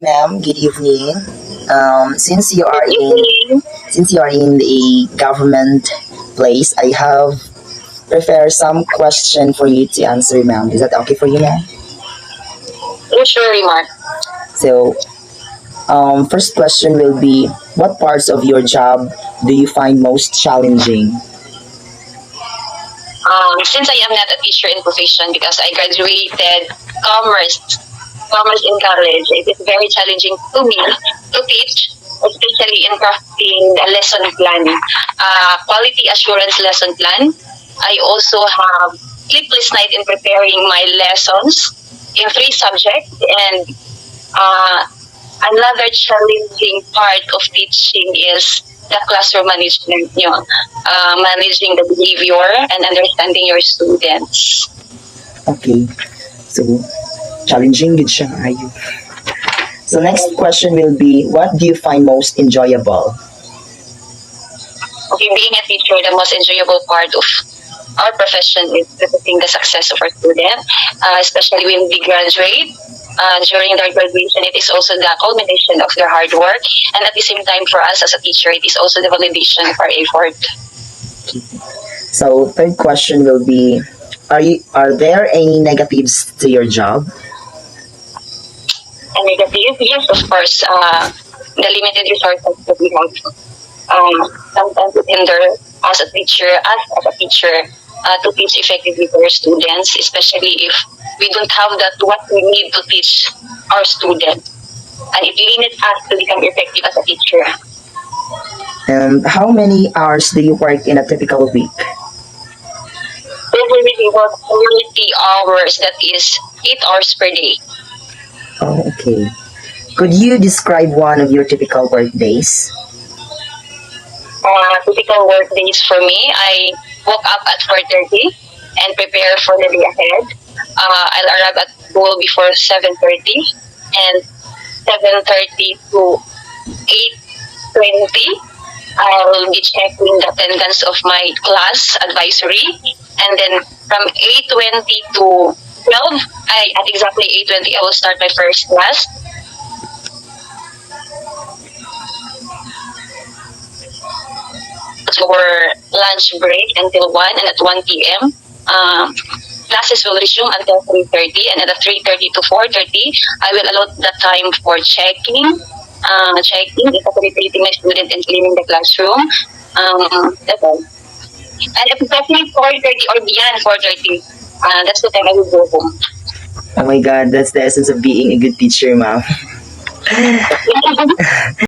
Ma'am, good evening. Since you are in a government place, I have prepared some question for you to answer, ma'am. Is that okay for you, ma'am? Sure, Mark. So, first question will be, what parts of your job do you find most challenging? Since I am not a teacher in profession because I graduated commerce, commerce in college, it is very challenging to me to teach, especially in crafting the lesson plan, quality assurance lesson plan. I also have sleepless night in preparing my lessons in three subjects, and uh, another challenging part of teaching is the classroom management, managing the behavior and understanding your students. Okay. So, challenging good siya, ayo. So, next question will be, what do you find most enjoyable? Okay, being a teacher, the most enjoyable part of our profession is witnessing the success of our student, especially when we graduate. During their graduation, it is also the culmination of their hard work, and at the same time, for us as a teacher, it is also the validation of our effort. So, third question will be, are there any negatives to your job? And negative, yes, of course, the limited resources that we have sometimes it hinder us as a teacher, to teach effectively to our students, especially if we don't have that what we need to teach our students. And it limits us to become effective as a teacher. And how many hours do you work in a typical week? We really work 40 hours, that is 8 hours per day. Oh, okay. Could you describe one of your typical work days? Typical work days for me, I woke up at 4:30 and prepare for the day ahead. I'll arrive at school before 7:30, and 7:30 to 8:20, I'll be checking the attendance of my class advisory, and then from 8:20 to 12, at exactly 8:20, I will start my first class. For lunch break until 1, and at 1 p.m. Classes will resume until 3:30, and at 3:30 to 4:30, I will allot the time for checking, facilitating my student and cleaning the classroom. That's all. And if it's actually 4:30 or beyond 4:30, that's the time I will go home. Oh my God, that's the essence of being a good teacher, ma'am.